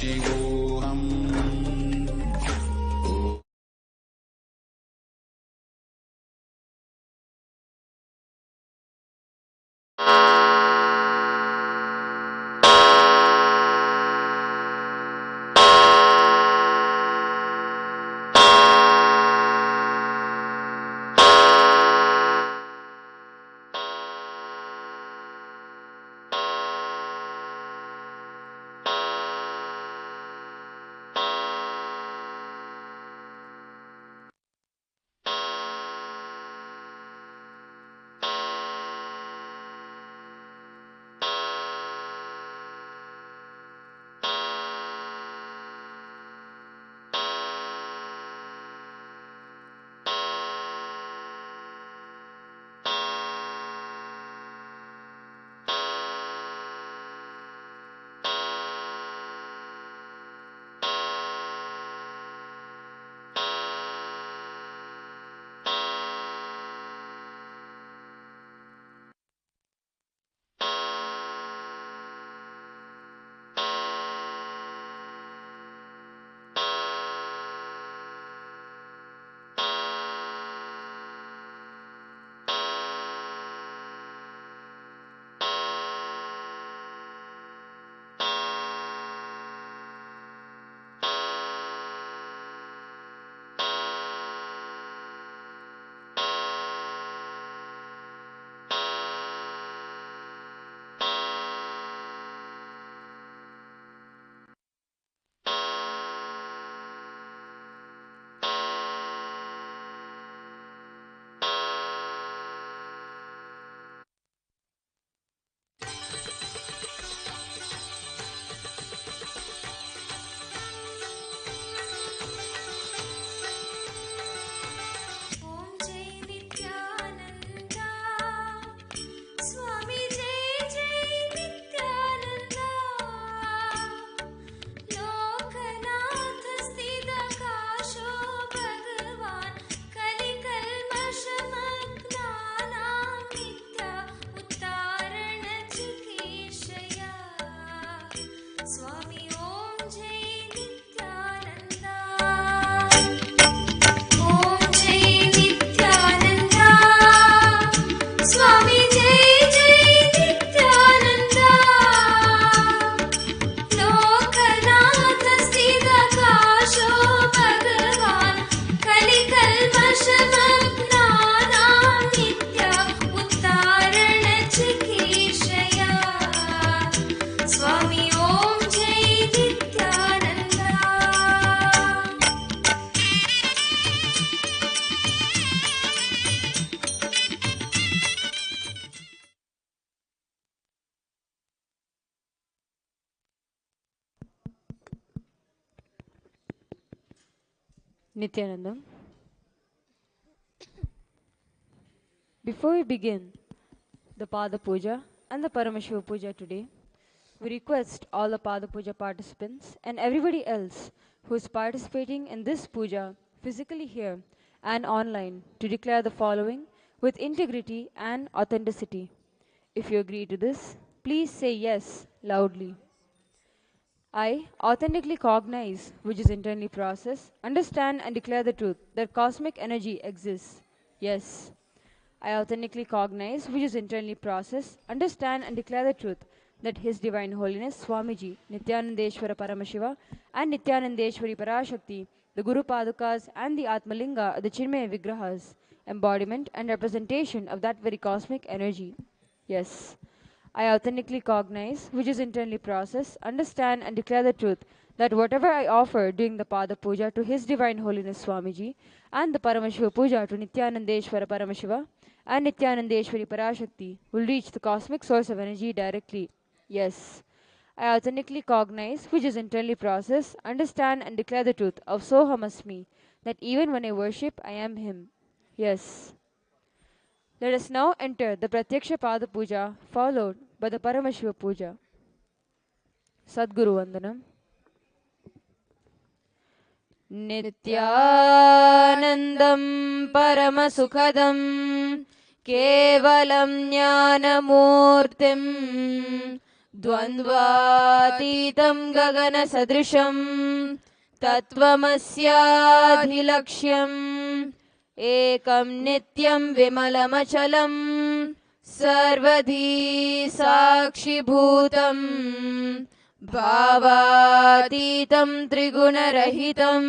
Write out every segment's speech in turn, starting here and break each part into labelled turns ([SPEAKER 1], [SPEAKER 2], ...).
[SPEAKER 1] शिवोऽहम्।
[SPEAKER 2] Nityanandam. Before we begin the Pada Puja and the Paramashiva Puja today, we request all the Pada Puja participants and everybody else who is participating in this puja physically here and online to declare the following with integrity and authenticity. If you agree to this, please say yes loudly. I authentically cognize, which is internally processed, understand and declare the truth that cosmic energy exists. Yes. I authentically cognize, which is internally processed, understand and declare the truth that His Divine Holiness Swamiji, Nityanandeshwara Paramashiva and Nityanandeshwari Parashakti, the Guru Padukas and the Atmalinga are the Chinmaya Vigrahas, embodiment and representation of that very cosmic energy. Yes. I authentically cognize, which is internally processed, understand and declare the truth that whatever I offer during the Pada Puja to His Divine Holiness Swamiji and the Paramashiva Puja to Nityanandeshwara Paramashiva and Nityanandeshwari Parashakti will reach the cosmic source of energy directly. Yes. I authentically cognize, which is internally processed, understand and declare the truth of Sohamasmi, that even when I worship, I am Him. Yes. Let us now enter the Pratyaksha Pada Puja, followed by the Paramashiva Puja. Sadguru Vandanam. Nityanandam Paramasukhadam Kevalam Jnanamurtim
[SPEAKER 1] द्वन्द्वातीतं गगनसदृशं तत्त्वमस्याधिलक्ष्यम् एकं नित्यं विमलमचलं सर्वधी साक्षिभूतं भावातीतं त्रिगुणरहितं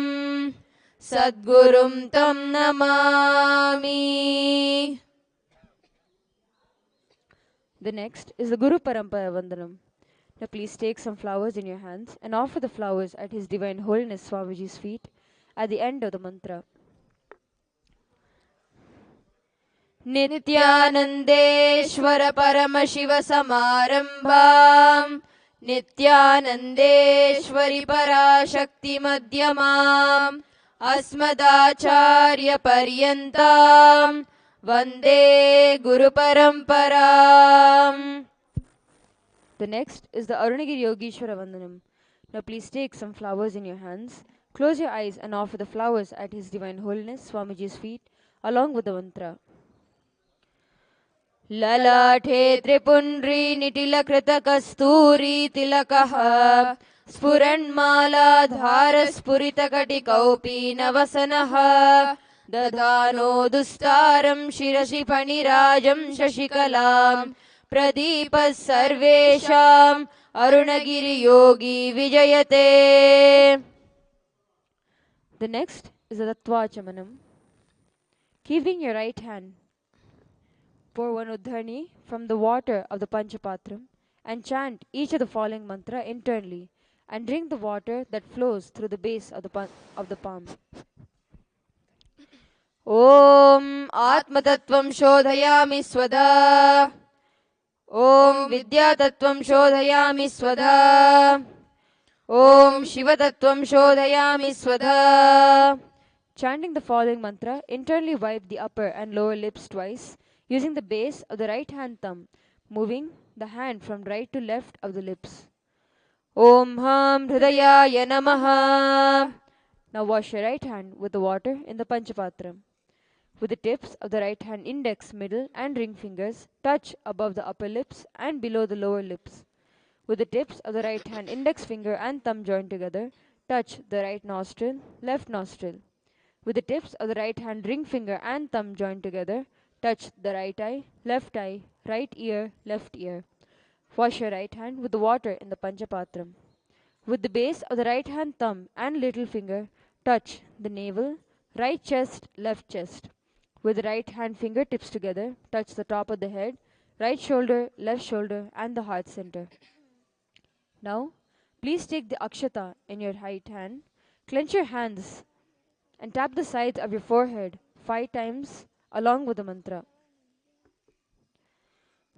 [SPEAKER 1] सद्गुरुं तं Namami.
[SPEAKER 2] The next is the Guru Parampara Vandanam. Now please take some flowers in your hands and offer the flowers at His Divine Holiness Swamiji's feet at the end of the mantra.
[SPEAKER 1] नित्यानन्देश्वर Paramshiva समारम्भाम् नित्यानन्देश्वरि Parashakti मध्यमाम् अस्मदाचार्य पर्यन्ताम् वन्दे गुरुपरम्पराम्.
[SPEAKER 2] The next is the Arunagiri Yogeshwara Vandanam. Now please take some flowers in your hands, close your eyes and offer the flowers at His Divine Holiness Swamiji's feet along with the mantra.
[SPEAKER 1] ललाटे त्रिपुण्ड्री निटिलकृतकस्तूरी तिलकः स्फुरन्मालाधारस्फुरितकटिकौपीनवसनः ददानो दुस्तारं शिरसि फणिराजं शशिकलां प्रदीपः सर्वेषाम् अरुणगिरियोगी विजयते.
[SPEAKER 2] The next is the Tattvachamanam. Keeping your right hand, pour one uddhani from the water of the Panchapatram and chant each of the following mantra internally and drink the water that flows through the base of the palm.
[SPEAKER 1] Om Atmatattvam Shodhayami Swada. Om Vidyatattvam Shodhayami Swada. Om Shivatattvam Shodhayami Swada.
[SPEAKER 2] Chanting the following mantra, internally wipe the upper and lower lips twice using the base of the right hand thumb, moving the hand from right to left of the lips.
[SPEAKER 1] Om Ham Hridayaya Namaha.
[SPEAKER 2] Now wash your right hand with the water in the Panchapatram. With the tips of the right hand index, middle and ring fingers touch above the upper lips and below the lower lips. With the tips of the right hand index finger and thumb joined together, touch the right nostril, left nostril. With the tips of the right hand ring finger and thumb joined together, touch the right eye, right ear, left ear. Wash your right hand with the water in the Panchapatram. With the base of the right hand thumb and little finger, touch the navel, right chest, left chest. With the right hand fingertips together, touch the top of the head, right shoulder, left shoulder, and the heart center. Now, please take the akshata in your right hand, clench your hands, and tap the sides of your forehead 5 times along with the mantra.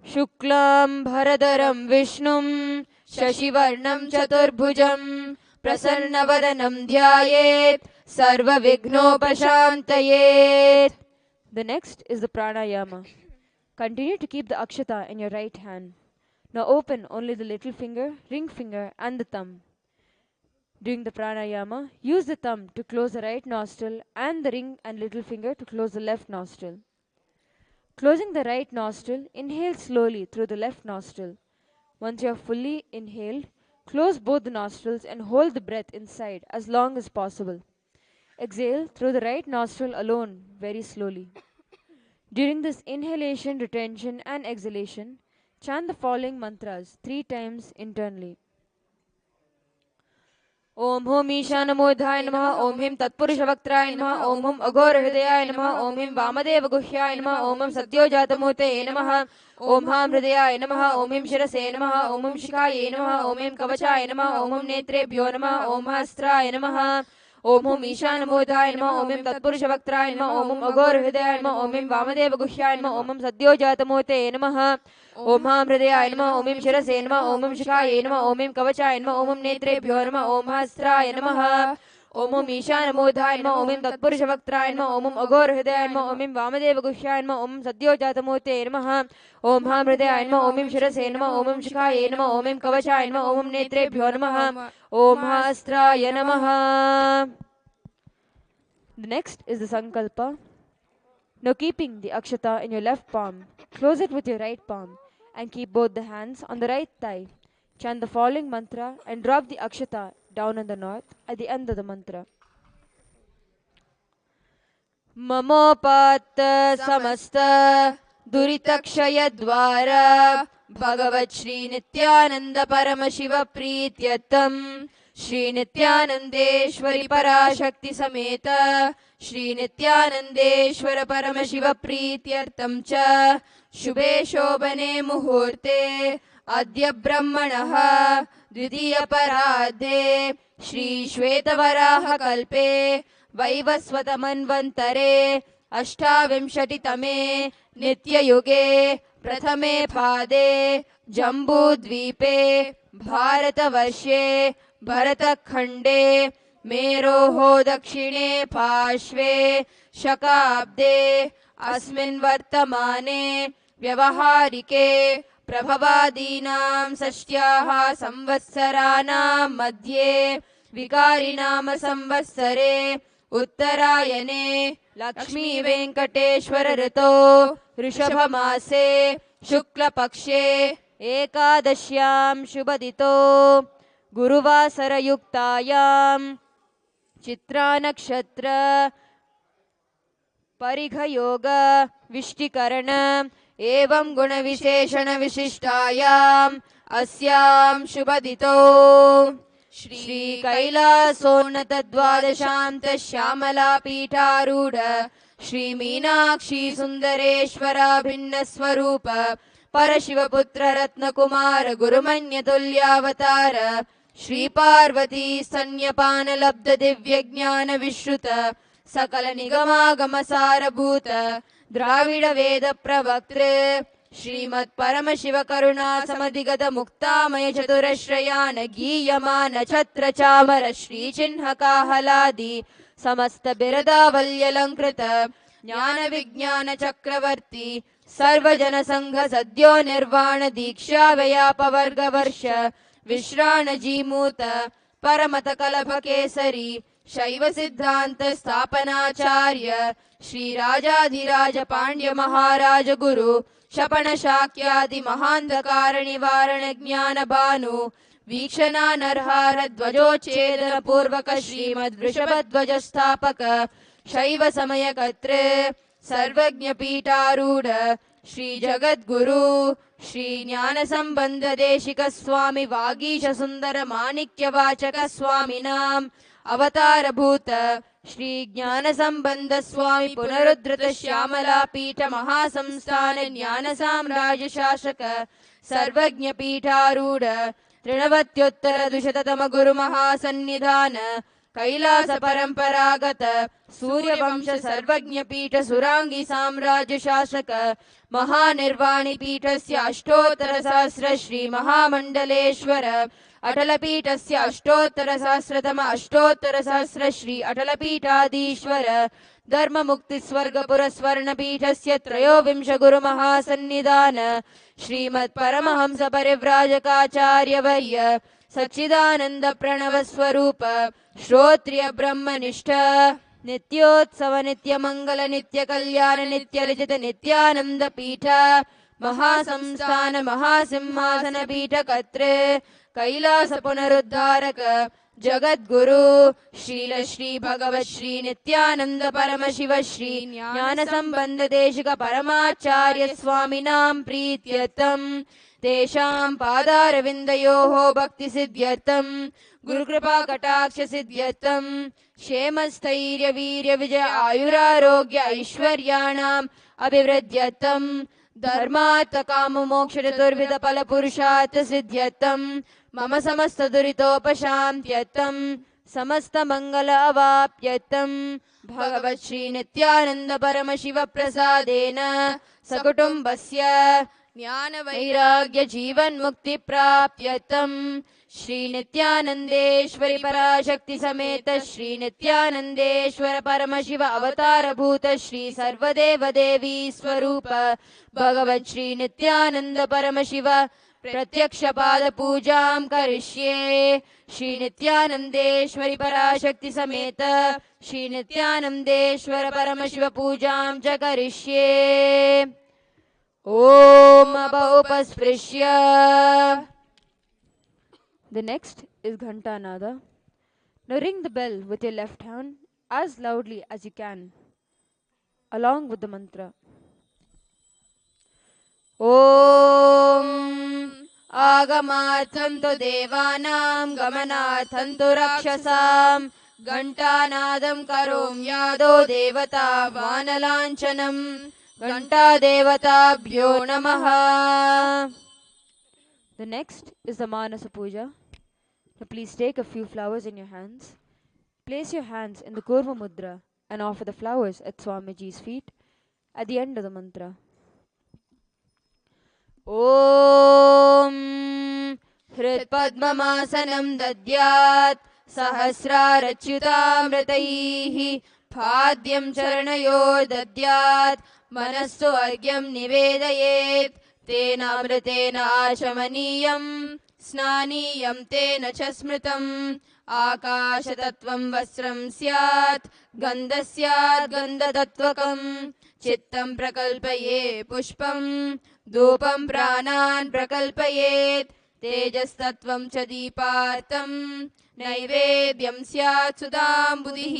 [SPEAKER 1] Shuklam Bharadaram Vishnum Shashivarnam Chaturbhujam Prasannavadanam Dhyayet Sarva Vignopashantayet.
[SPEAKER 2] The next is the pranayama. Continue to keep the akshata in your right hand. Now open only the little finger, ring finger and the thumb. During the pranayama, use the thumb to close the right nostril and the ring and little finger to close the left nostril. Closing the right nostril, inhale slowly through the left nostril. Once you have fully inhaled, close both the nostrils and hold the breath inside as long as possible. Exhale through the right nostril alone very slowly. During this inhalation, retention and exhalation, chant the following mantras 3 times internally.
[SPEAKER 1] Om Hum Ishanamudhaya Namaha. Om Him Tatpurushavaktraya Namaha. Om Hum Aghora Hridayaya Namaha. Om Him Vamadeva Guhyaya Namaha. Om Hum Satyojatamurteye Namaha. Om Ham Hridayaya Namaha. Om Him Shirase Namaha. Om Hum Shikaye Namaha. Om Him Kavachaya Namaha. Om Hum Netrebhyo Namaha. Om Hastraya Namaha. Om Hum Ishanamudhaya Namaha. Om Him Tatpurushavaktraya Namaha. Om Hum Aghora Hridayaya Namaha. Om Him Vamadeva Guhyaya Namaha. Om Hum Satyojatamurteye Namaha. Om Ham Hridayaya Namaha. Om Him Shirase Namaha. Om Hum Shikaye Namaha. Om Him Kavachaya Namaha. Om Hum Netrebhyo Namaha. Om Hastraya Namaha. Om Hum Ishanamudhaya Namaha. Om Him Tatpurushavaktraya Namaha. Om Hum Aghora Hridayaya Namaha. Om Him Vamadeva Guhyaya Namaha. Om Hum Satyojatamurteye Namaha. Om Ham Hridayaya Namaha. Om Him Shirase Namaha. Om Hum Shikaye Namaha. Om Him Kavachaya Namaha. Om Hum Netrebhyo Namaha. Om Hastraya Namaha.
[SPEAKER 2] The next is the Sankalpa. Now keeping the akshata in your left palm, close it with your right palm and keep both the hands on the right thigh. Chant the following mantra and drop the akshata down in the north at the end of the mantra.
[SPEAKER 1] ममोपात्त समस्त दुरितक्षय द्वारा भगवत् श्री नित्यानंद परम शिव प्रीत्यर्थम श्री नित्यानंदेश्वरी पराशक्ति समेत श्री नित्यानंदेश्वर परम शिव प्रीत्यर्थम च शुभे शोभने मुहूर्ते अद्य ब्रह्मणः द्वितीय परार्धे श्री श्वेतवराह कल्पे वैवस्वतमन्वन्तरे अष्टाविंशतितमे नित्ययुगे प्रथमे पादे जम्बूद्वीपे भारतवर्षे भरतखण्डे मेरोः दक्षिणे पार्श्वे शकाब्दे अस्मिन् वर्तमाने व्यवहारिके प्रभवादीनां षष्ट्याः संवत्सराणां मध्ये विकारिनाम संवत्सरे उत्तरायणे लक्ष्मी वेंकटेश्वर ऋतो ऋषभमासे शुक्लपक्षे एकादश्यां शुभदितो गुरुवासरयुक्तायां चित्रा नक्षत्र परिघयोग विष्टिकरण एवं गुणविशेषण विशिष्टायाम् अस्यां शुभदितो श्री कैलासोन्नत द्वादशांत श्यामला पीठारूढ़ श्री मीनाक्षी सुंदरेश्वरा भिन्न स्वरूप परशिवपुत्र रत्नकुमार गुरुमन्य तुल्यावतार श्री पार्वती स्तन्यपान लब्ध दिव्य ज्ञान विश्रुत सकल निगमागम सारभूत द्राविड वेद प्रवक्तृ श्रीमत् परम शिव करुणा समधिगत मुक्तामय चतुरश्रयान गीयमान छत्र चामर श्री चिन्ह काहलादि समस्त बिरदावल्यलंकृत ज्ञान विज्ञान चक्रवर्ती सर्वजन संघ सद्यो निर्वाण दीक्षा व्यापवर्ग वर्ष विश्राण जीमूत परमत कलभ केसरी शैव सिद्धांत स्थापनाचार्य श्री राजाधिराज पांड्य महाराज गुरु शपण शाक्यादि महांधकार निवारण ज्ञान भानु वीक्षणा नरहार ध्वजोच्छेदन पूर्वक श्रीमद् वृषभ ध्वज स्थापक शैव समय कर्तृ सर्वज्ञ पीठारूढ़ श्री जगद्गुरु श्री ज्ञान संबंध देशिक स्वामी वागीश सुंदर माणिक्य वाचक स्वामिनाम अवतार भूत श्री ज्ञान संबंध स्वामी पुनरुद्धृत श्यामला पीठ महासंस्थान ज्ञान साम्राज्य शासक सर्वज्ञ पीठारूढ़ त्रिनवत्योत्तर द्विशततम गुरु महासन्निधान कैलास परंपरागत सूर्यवंश सर्वज्ञ पीठ सुरांगी साम्राज्य शासक महानिर्वाणी पीठस्य अष्टोत्तर सहस्र श्री महामंडलेश्वर अटलपीठस्य अष्टोत्तर सहस्रतम अष्टोत्तर सहस्र श्री अटलपीठाधीश्वर धर्म मुक्ति स्वर्ग पुरस्वर्ण पीठस्य त्रयोविंश गुरु महासन्निधान श्रीमत् परमहंस परिव्राजकाचार्य वर्य सच्चिदानंद प्रणव स्वरूप श्रोत्रिय ब्रह्मनिष्ठ नित्योत्सव नित्य मंगल नित्य कल्याण नित्य रचित नित्यानंद पीठ महासंस्थान महासिंहासन पीठ कर्तृ कैलास पुनरुद्धारक जगद्गुरु श्रील श्री भगवत श्री नित्यानंद परम शिव श्री ज्ञान संबंध देशिक परमाचार्य स्वामिनां प्रीत्यर्थम तेषां पादारविन्दयोः भक्ति सिद्ध्यर्थम गुरुकृपा कटाक्ष सिद्ध्यर्थम क्षेम स्थैर्य वीर्य विजय आयुरारोग्य ऐश्वर्याणाम् अभिवृद्ध्यर्थम धर्मार्थ काम मोक्ष चतुर्विध फल पुरुषार्थ सिद्ध्यर्थम मम समस्त दुरितोपशान्त्यर्थम समस्त मंगल अवाप्यर्थम भगवत् श्री नित्यानंद परम शिव प्रसादेन सकुटुम्बस्य ज्ञान वैराग्य जीवन मुक्ति प्राप्त्यर्थम श्री नित्यानंदेश्वरी पराशक्ति समेत श्री नित्यानंदेश्वर परम शिव अवतार भूत श्री सर्वदेव देवी स्वरूप भगवत् श्री नित्यानंद परम शिव प्रत्यक्ष पाद पूजां करिष्ये श्री नित्यानंदेश्वरी पराशक्ति समेत श्री नित्यानंदेश्वर परम शिव पूजां च करिष्ये। ओम उपस्पृश्य
[SPEAKER 2] The next is Ghantanada. Now ring the bell with your left hand as loudly as you can, along with the mantra.
[SPEAKER 1] ॐ आगमार्थन्तु देवानां गमनार्थन्तु राक्षसां घण्टानादं करोम्यादो देवता वानलाञ्छनं घण्टादेवताभ्यो नमः.
[SPEAKER 2] The next is the Manasa Puja. Now please take a few flowers in your hands. Place your hands in the Kurva Mudra and offer the flowers at Swamiji's feet at the end of the mantra.
[SPEAKER 1] ॐ हृत्पद्ममासनं दद्यात् सहस्रारच्युतामृतैः पाद्यं चरणयोर्दद्यात् मनस्सु अर्घ्यं निवेदयेत् तेनामृतेन आचमनीयं स्नानीयं तेन च स्मृतम् आकाशतत्त्वं वस्त्रं स्यात् गन्धस्यात् गन्धतत्त्वकम् चित्तं प्रकल्पये पुष्पं धूपं प्राणान् प्रकल्पयेत् तेजस्तत्त्वं च दीपार्थं नैवेद्यं स्यात् सुधाम्बुधिः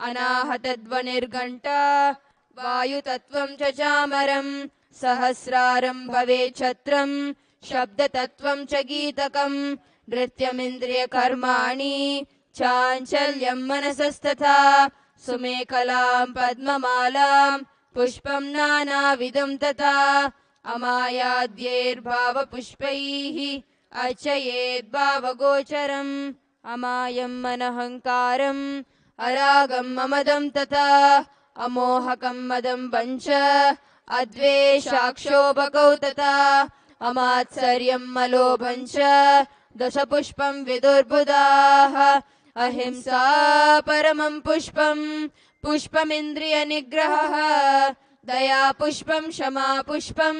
[SPEAKER 1] अनाहतध्वनिर्घण्टा वायुतत्त्वं च चामरं सहस्रारं भवेत् छत्रं शब्दतत्त्वं च गीतकं नृत्यमिन्द्रियकर्माणि चाञ्चल्यं मनसस्तथा सुमेखलां पद्ममालां पुष्पं नानाविधं तथा अमायाद्यैर्भावपुष्पैः अर्चयेद्भावगोचरम् अमायं मनहङ्कारम् अरागं ममदं तथा अमोहकं मदं पञ्च अद्वेषाक्षोभकौ तथा अमात्सर्यं मलोभं च दशपुष्पं विदुर्बुधाः अहिंसा परमं पुष्पं पुष्पमिन्द्रियनिग्रहः दया पुष्पं क्षमा पुष्पं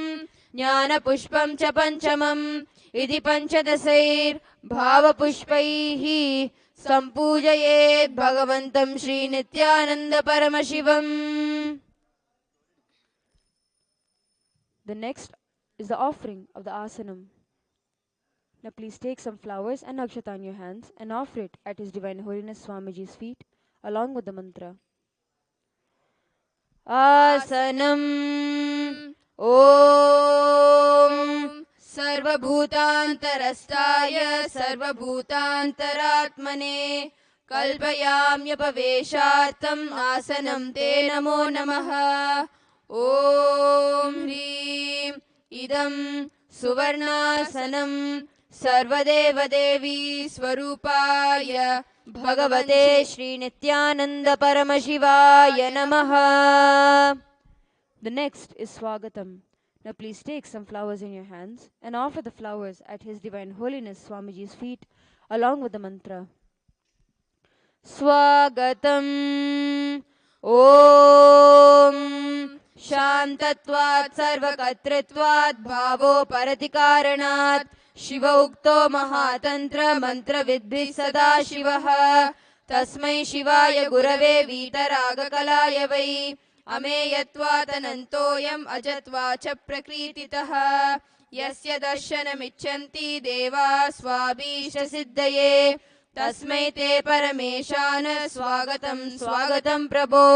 [SPEAKER 1] ज्ञानपुष्पं च पञ्चमम् इति पञ्चदशैर्भावपुष्पैः सम्पूजयेत् भगवन्तं श्रीनित्यानन्दपरमशिवम्.
[SPEAKER 2] The next is the offering of the asanam. Now please take some flowers and nakshata in your hands and offer it at His Divine Holiness Swamiji's feet along with the mantra.
[SPEAKER 1] आसनम् ॐ सर्वभूतान्तरस्ताय सर्वभूतान्तरात्मने कल्पयाम्यपवेशार्थम् आसनं ते नमो नमः. ॐ ह्रीं इदं सुवर्णासनं सर्वदेवदेवी स्वरूपाय भगवते श्रीनित्यानन्दपरमशिवाय नमः.
[SPEAKER 2] The next is Swagatam. Now please take some flowers in your hands and offer the flowers at His Divine Holiness Swamiji's feet along with the mantra.
[SPEAKER 1] स्वागतम् ॐ शान्तत्वात् सर्वकर्तृत्वात् भावोपरतिकारणात् शिव उक्तो महातन्त्र मन्त्रविद्भिः सदा शिवः तस्मै शिवाय गुरवे वीतरागकलाय वै अमेयत्वादनन्तोऽयम् अजत्वा च प्रकृतितः यस्य दर्शनमिच्छन्ति देवाः स्वाभीष्टसिद्धये तस्मै ते परमेशान स्वागतं स्वागतं प्रभो.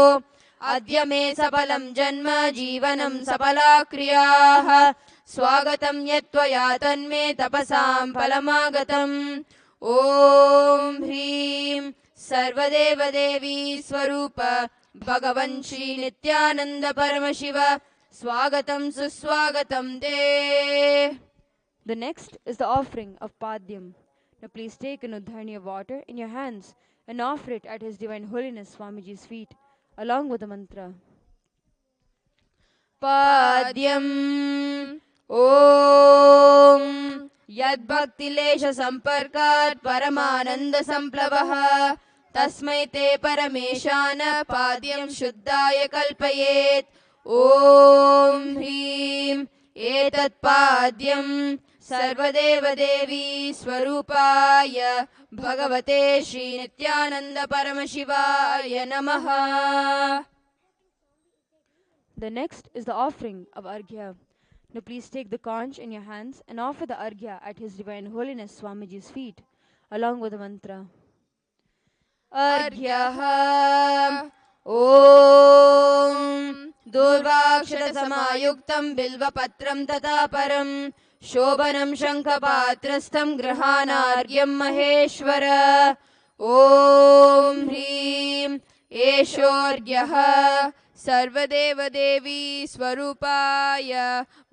[SPEAKER 1] अद्य मे सफलं जन्म जीवनं सफला क्रियाः स्वागतं यत्त्वया तन्मे तपसां फलमागतम्. ॐ ह्रीं सर्वदेवदेवी स्वरूप भगवन् श्रीनित्यानन्द परमशिव स्वागतं सुस्वागतं ते.
[SPEAKER 2] The next is the offering of Padyam. Now please take an udharni of water in your hands and offer it at His Divine Holiness Swamiji's feet along with the mantra.
[SPEAKER 1] पाद्यम् ॐ यद्भक्तिलेशसम्पर्कात् परमानन्दसम्प्लवः तस्मै ते परमेशान पाद्यं शुद्धाय कल्पयेत्. ॐ ह्रीं एतत् पाद्यं सर्वदेवदेवी स्वरूपाय भगवते श्रीनित्यानन्दपरमशिवाय नमः.
[SPEAKER 2] The next is the offering of Arghya. Now please take the conch in your hands and offer the Arghya at His Divine Holiness Swamiji's feet along with the mantra.
[SPEAKER 1] अर्घ्यः ॐ दूर्वाक्षरसमायुक्तं बिल्वपत्रं तथा परं शोभनं शङ्खपात्रस्थं गृहाणार्घ्यं महेश्वर ॐ ह्रीं एषोऽर्घ्यः सर्वदेवदेवी स्वरूपाय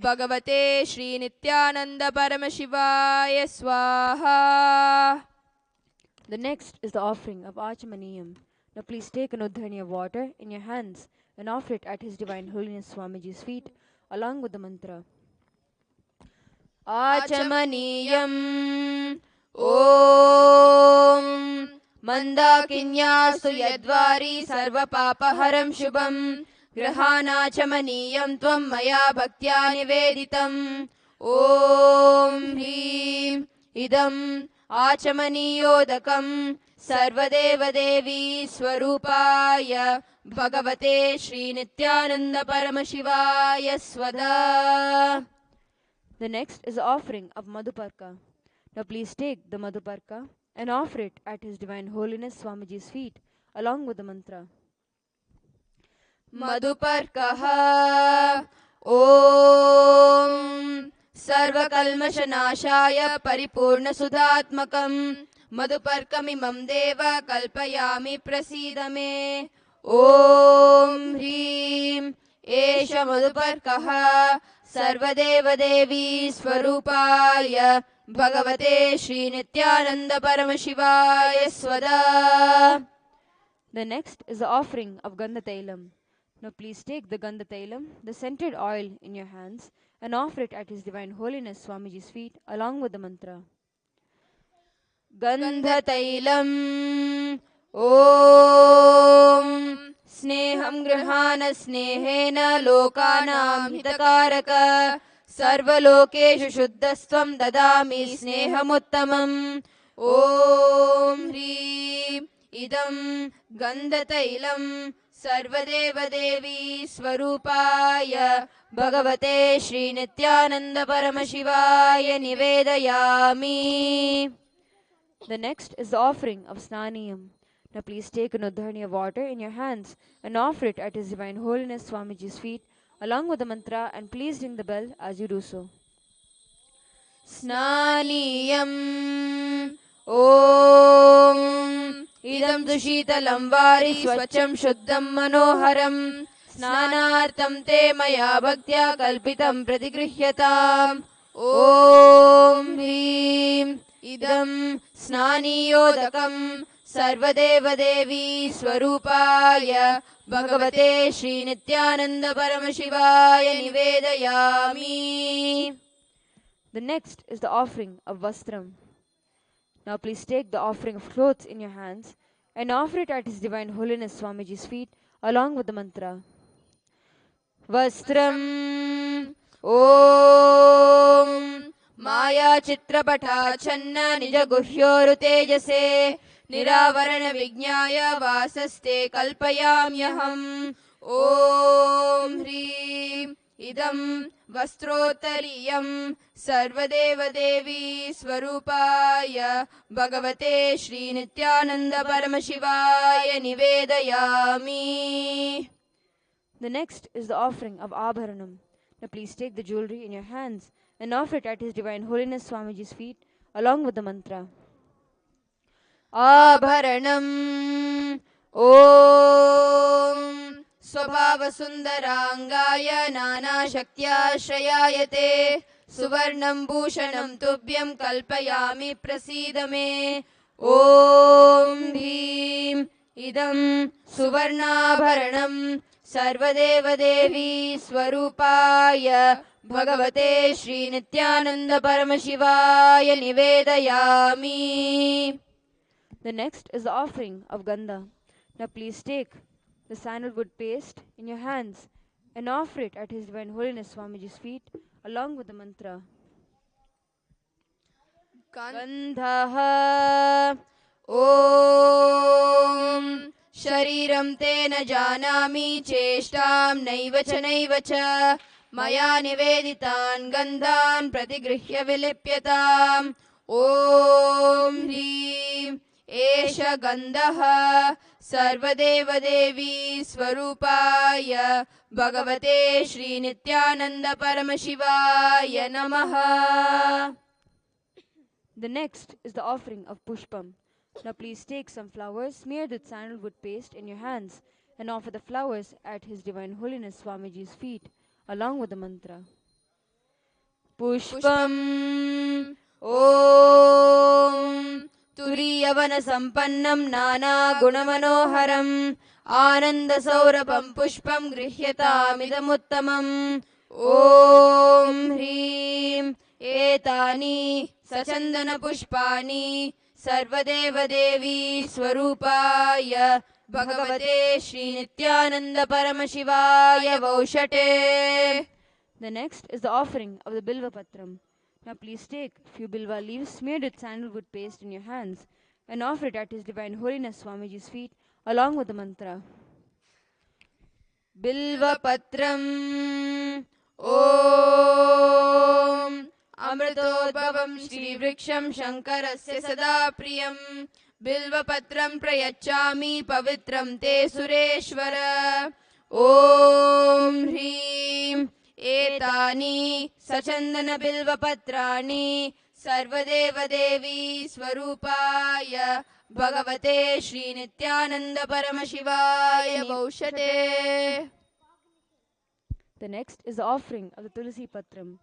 [SPEAKER 1] भगवते श्रीनित्यानन्द परमशिवाय स्वाहा.
[SPEAKER 2] The next is the offering of Achamaniyam. Now please take an udhani of water in your hands and offer it at His Divine Holiness Swamiji's feet along with the mantra.
[SPEAKER 1] आचमनीयम् ॐ मन्दाकिन्यास्तु यद्वारी सर्वपापहरं शुभं गृहाणाचमनीयं त्वं मया भक्त्या निवेदितम् ॐ ह्रीं इदम् आचमनीयोदकं सर्वदेवदेवी स्वरूपाय भगवते Shri Nityananda परमशिवाय स्वदा.
[SPEAKER 2] The next is the offering of Madhuparka. Now please take the Madhuparka and offer it at His Divine Holiness Swamiji's feet along with the mantra.
[SPEAKER 1] मधुपर्कः ॐ सर्वकल्मषनाशाय परिपूर्णसुधात्मकं मधुपर्कमिमं देव कल्पयामि प्रसीद मे ॐ ह्रीं एष मधुपर्कः सर्वदेवदेवी स्वरूपाय भगवते Shri Nityananda परमशिवाय स्वदा.
[SPEAKER 2] The next is the offering of Gandhatailam. Now please take the Gandhatailam, the scented oil, in your hands and offer it at His Divine Holiness Swamiji's feet along with the mantra.
[SPEAKER 1] गन्धतैलम् ॐ स्नेहं गृहाण स्नेहेन लोकानां हितकारक सर्वलोकेषु शुद्धस्त्वं ददामि स्नेहमुत्तमम् ॐ ह्रीं इदं गन्धतैलं सर्वदेवदेवी स्वरूपाय भगवते श्रीनित्यानन्द परमशिवाय निवेदयामि.
[SPEAKER 2] The next is the offering of Snaniyam. Now please take an udhani of water in your hands and offer it at His Divine Holiness Swamiji's feet along with the mantra, and please ring the bell as you do so.
[SPEAKER 1] स्नानीयम् ॐ इदं तु शीतलं वारि स्वच्छं शुद्धं मनोहरं स्नानार्थं ते मया भक्त्या कल्पितं प्रतिगृह्यताम् ॐ ह्रीं इदं स्नानीयोदकं सर्वदेवदेवी स्वरूपाय भगवते श्रीनित्यानन्द परमशिवाय निवेदयामि.
[SPEAKER 2] The next is the offering of Vastram. Now please take the offering of clothes in your hands and offer it at His Divine Holiness Swamiji's feet along with the mantra.
[SPEAKER 1] वस्त्रम् ॐ माया चित्रपटाच्छन्न निजगुह्योरुतेजसे निरावरण विज्ञाय वासस्ते कल्पयाम्यहम् ॐ ह्रीं इदं वस्त्रोत्तरीयं सर्वदेवदेवी स्वरूपाय भगवते श्रीनित्यानन्द परमशिवाय निवेदयामि.
[SPEAKER 2] The next is the offering of Abharanam. Now please take the jewelry in your hands and offer it at His Divine Holiness Swamiji's feet along with the mantra.
[SPEAKER 1] आभरणम् ॐ स्वभावसुन्दराङ्गाय नानाशक्त्याश्रयाय ते सुवर्णं भूषणं तुभ्यं कल्पयामि प्रसीद मे ॐ ह्रीं इदं सुवर्णाभरणं सर्वदेवदेवी स्वरूपाय भगवते श्रीनित्यानन्द परमशिवाय निवेदयामि.
[SPEAKER 2] The next is the offering of Gandha. Now please take the sandalwood paste in your hands and offer it at His Divine Holiness Swamiji's feet along with the mantra.
[SPEAKER 1] गन्धः ॐ शरीरं तेन जानामि चेष्टां नैव च मया निवेदितान् गन्धान् प्रतिगृह्य विलिप्यताम् ॐ ह्रीं एष गन्धः सर्वदेवदेवी स्वरूपाय भगवते श्रीनित्यानन्द परमशिवाय नमः.
[SPEAKER 2] The next is the offering of Pushpam. Now please take some flowers smeared with sandalwood paste in your hands and offer the flowers at His Divine Holiness Swamiji's feet along with the mantra.
[SPEAKER 1] पुष्पम् ॐ तुरीयवनसम्पन्नं नानागुणमनोहरम् आनन्दसौरभं पुष्पं गृह्यतामिदमुत्तमम्. ॐ ह्रीं एतानि सचन्दनपुष्पाणि सर्वदेवदेवी स्वरूपाय भगवते श्रीनित्यानन्दपरमशिवाय वौषटे.
[SPEAKER 2] The next is the offering of the Bilva Patram. Now please take few Bilva leaves smeared with sandalwood paste in your hands and offer it at His Divine Holiness Swamiji's feet along with the mantra.
[SPEAKER 1] बिल्वपत्रम् ॐ अमृतोद्भवं श्रीवृक्षं शङ्करस्य सदा प्रियं बिल्वपत्रं प्रयच्छामि पवित्रं ते सुरेश्वर. ॐ ह्रीं एतानि सचन्दनबिल्वपत्राणि सर्वदेवदेवी स्वरूपाय भगवते श्रीनित्यानन्दपरमशिवाय वौषटे.
[SPEAKER 2] The next is the offering of the Tulsi Patram.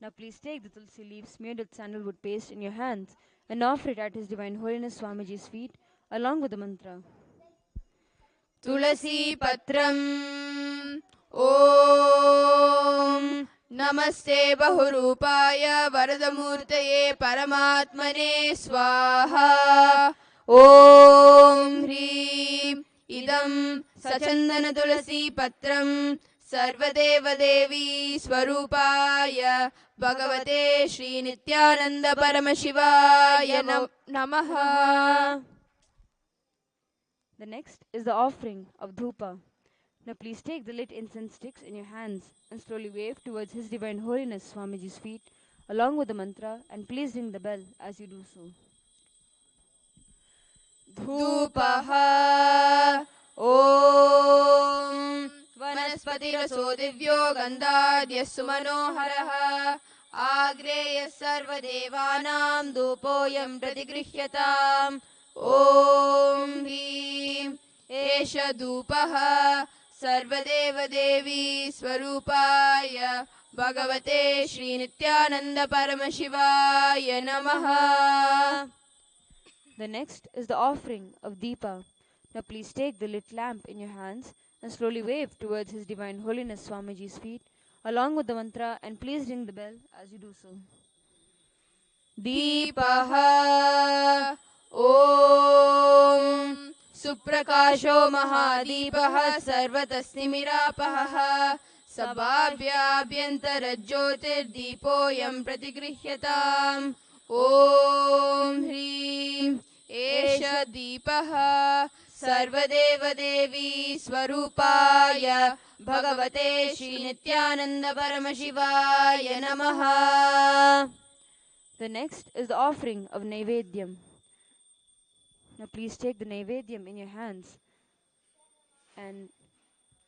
[SPEAKER 2] Now please take the Tulsi leaves smeared with sandalwood paste in your hands and offer it at His Divine Holiness Swamiji's feet along with the mantra.
[SPEAKER 1] तुलसी पत्रम् ॐ नमस्ते बहुरूपाय वरदमूर्तये परमात्मने स्वाहा. ॐ ह्रीं इदं सचन्दन तुलसी पत्रं सर्वदेवदेवी स्वरूपाय भगवते श्रीनित्यानन्द परमशिवाय नमः.
[SPEAKER 2] The next is the offering of Dhupa. Now please take the lit incense sticks in your hands and slowly wave towards His Divine Holiness Swamiji's feet along with the mantra, and please ring the bell as you do so.
[SPEAKER 1] धूपः ॐ वनस्पतिरसो दिव्यो गन्धाद्यः सुमनोहरः आग्रेयः सर्वदेवानां धूपोऽयं प्रतिगृह्यताम्. ॐ ह्रीं एष धूपः सर्वदेवदेवी स्वरूपाय भगवते श्रीनित्यानन्द परमशिवाय नमः.
[SPEAKER 2] The next is the offering of Deepa. Now please take the lit lamp in your hands and slowly wave towards His Divine Holiness Swamiji's feet along with the mantra, and please ring the bell as you do so.
[SPEAKER 1] दीपः ॐ सुप्रकाशो महादीपः सर्वतस्तिमिरापहः सभाभ्याभ्यन्तरज्योतिर्दीपोऽयं प्रतिगृह्यताम्. ॐ ह्रीं एष दीपः सर्वदेवदेवी स्वरूपाय भगवते श्रीनित्यानन्द परमशिवाय नमः.
[SPEAKER 2] The next is the offering of Naivedyam. Now please take the Naivedyam in your hands and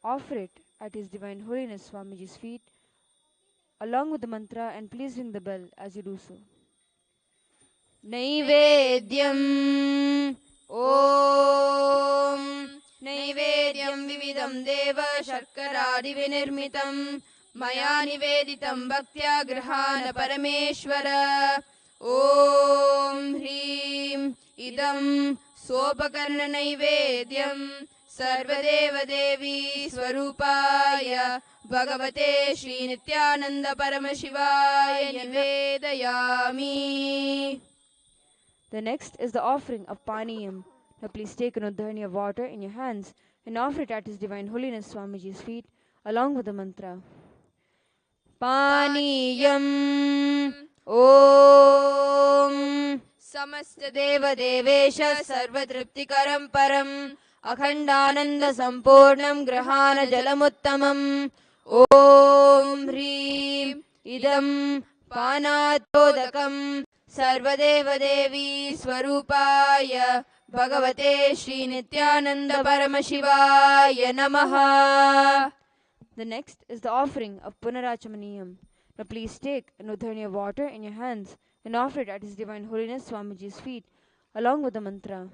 [SPEAKER 2] offer it at His Divine Holiness Swamiji's feet along with the mantra, and please ring the bell as you do so.
[SPEAKER 1] Naivedyam ॐ नैवेद्यं विविधं देव शर्करादिविनिर्मितं मया निवेदितं भक्त्या गृहाण परमेश्वर. ॐ ह्रीं इदं सोपकर्णनैवेद्यं सर्वदेवदेवी स्वरूपाय भगवते श्रीनित्यानन्द परमशिवाय निवेदयामि.
[SPEAKER 2] The next is the offering of Paniyam. Now please take an udhani of water in your hands and offer it at His Divine Holiness Swamiji's feet along with the mantra.
[SPEAKER 1] पानीयम् ॐ समस्तदेवदेवेश सर्वतृप्तिकरं परम् अखण्डानन्दसम्पूर्णं गृहाण जलमुत्तमम्. ॐ ह्रीं इदं पानातोदकं सर्वदेवदेवी स्वरूपाय भगवते श्रीनित्यानन्द परमशिवाय नमः.
[SPEAKER 2] The next is the offering of Punarachamaniyam. Now please take an udharniya water in your hands and offer it at His Divine Holiness Swamiji's feet along with the mantra.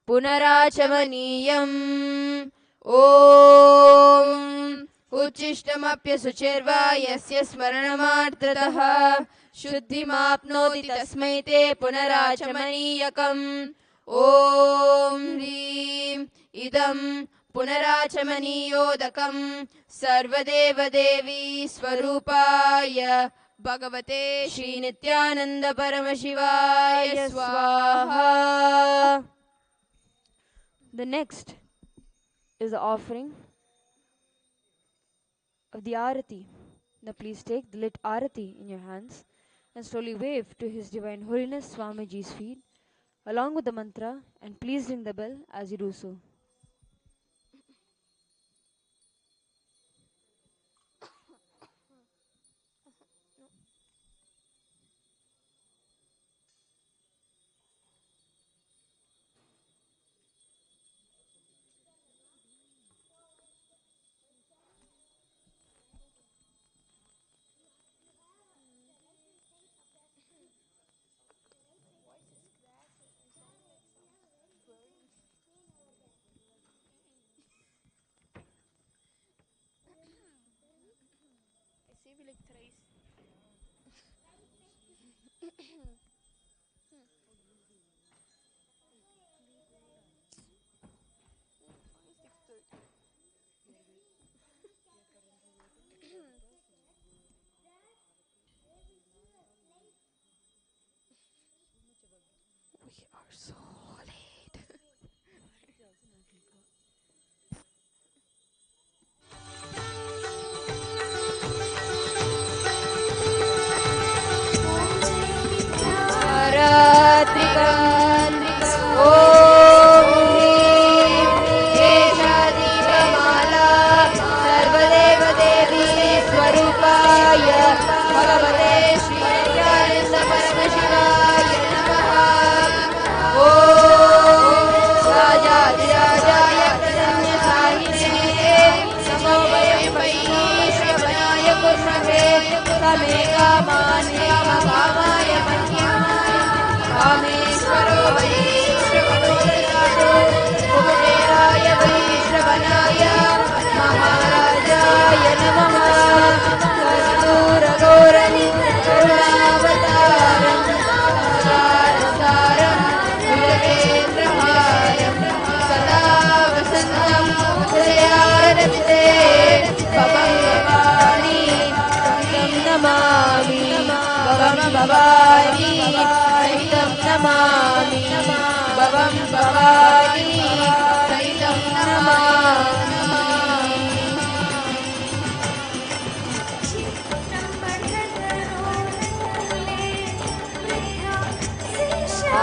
[SPEAKER 1] पुनराचमनीयम् ॐ उच्छिष्टमप्यशुचिर्वा यस्य स्मरणमार्द्रतः शुद्धिमाप्नोति तस्मै ते पुनराचमनीयकम्. ॐ ह्रीं इदं पुनराचमनीयोदकम् सर्वदेवदेवी स्वरूपाय भगवते श्रीनित्यानन्द परमशिवाय स्वाहा.
[SPEAKER 2] The next is the offering of the Arati. Now please take the lit Arati in your hands and slowly wave to His Divine Holiness Swamiji's feet along with the mantra, and please ring the bell as you do so.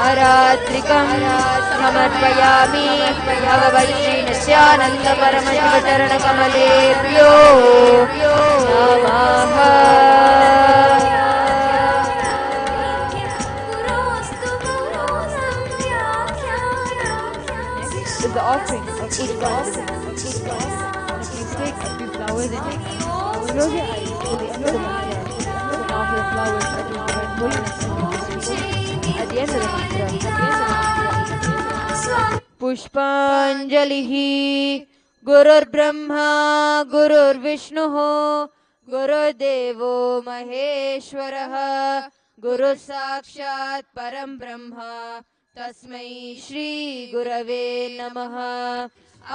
[SPEAKER 1] आरात्रिकं समर्पयामि भगवन् श्रीनित्यानन्द परमशिवचरणकमलेभ्यो नमः.
[SPEAKER 2] Is the offering of Udgana. Please take a few flowers in your hand. Close your eyes to the end of the mantra and offer the flowers at His Divine Holiness Swamiji's feet. At the end of the mantra,
[SPEAKER 1] पुष्पाञ्जलिः. गुरुर्ब्रह्मा गुरुर्विष्णुः गुरुर्देवो महेश्वरः गुरुः साक्षात् परं ब्रह्म तस्मै श्री गुरवे नमः.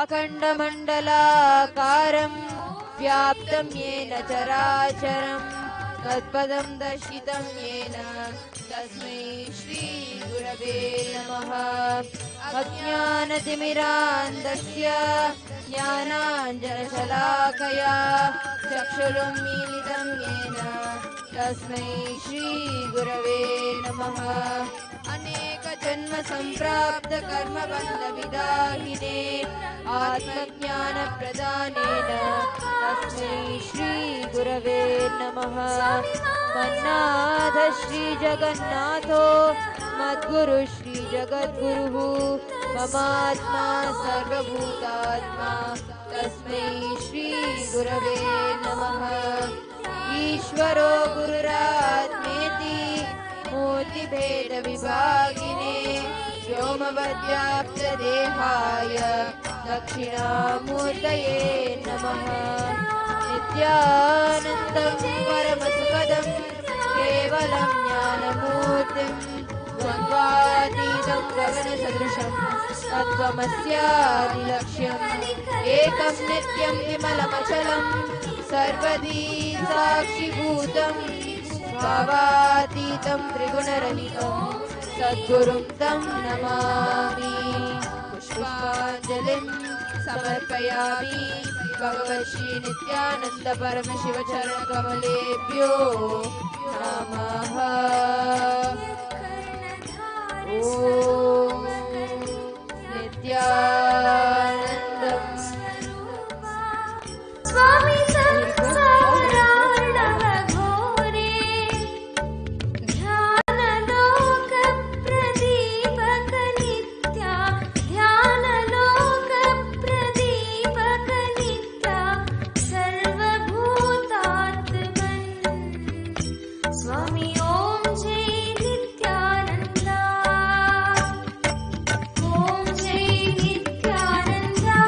[SPEAKER 1] अखण्डमण्डलाकारं व्याप्तं येन चराचरं तत्पदं दर्शितं येन तस्मै श्री गुरवे नमः. अज्ञानतिमिरान्धस्य ज्ञानाञ्जनशलाकया चक्षुरुन्मीलितं येन तस्मै श्री गुरवे नमः. अनेकजन्मसम्प्राप्त कर्मबन्धविदाहिने आत्मज्ञानप्रदानेन तस्मै श्री गुरवे नमः. मन्नाथ श्री जगन्नाथो मद्गुरु श्री जगद्गुरुः ममात्मा सर्वभूतात्मा तस्मै श्री गुरवे नमः। ईश्वरो गुरुरात्मेति मूर्तिभेदविभागिने व्योमवद्व्याप्तदेहाय दक्षिणामूर्तये नमः। नित्यानन्दं परमसुखदं केवलं ज्ञानमूर्तिं द्वन्द्वातीतं गगनसदृशं तत्त्वमस्यादिलक्ष्यम् एकं नित्यं विमलमचलं सर्वदी साक्षिभूतं भावातीतं त्रिगुणरहितं सद्गुरुं तं नमामि। पुष्पाञ्जलिं समर्पयामि भगवश्री नित्यानन्द परमशिव चरणकमलेभ्यो नमः। ॐ नित्यानन्दं
[SPEAKER 3] स्वामी संसारार्णव घोरे ध्यानलोक प्रदीपक नित्या ध्यानलोक प्रदीपक नित्या सर्वभूतात्मन् स्वामी ॐ जय नित्यानन्दा ॐ जय नित्यानन्दा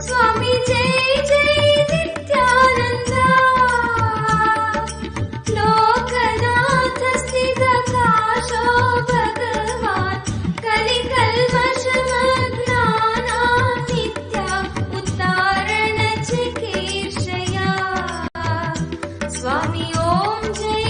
[SPEAKER 3] स्वामी जय जय नित्यानन्दा लोकनाथ स्थितकाशो भगवान् कलिकल्मषमग्नानां नित्या उद्धारणचिकीर्षया स्वामी ॐ जय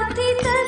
[SPEAKER 3] प्रार्थित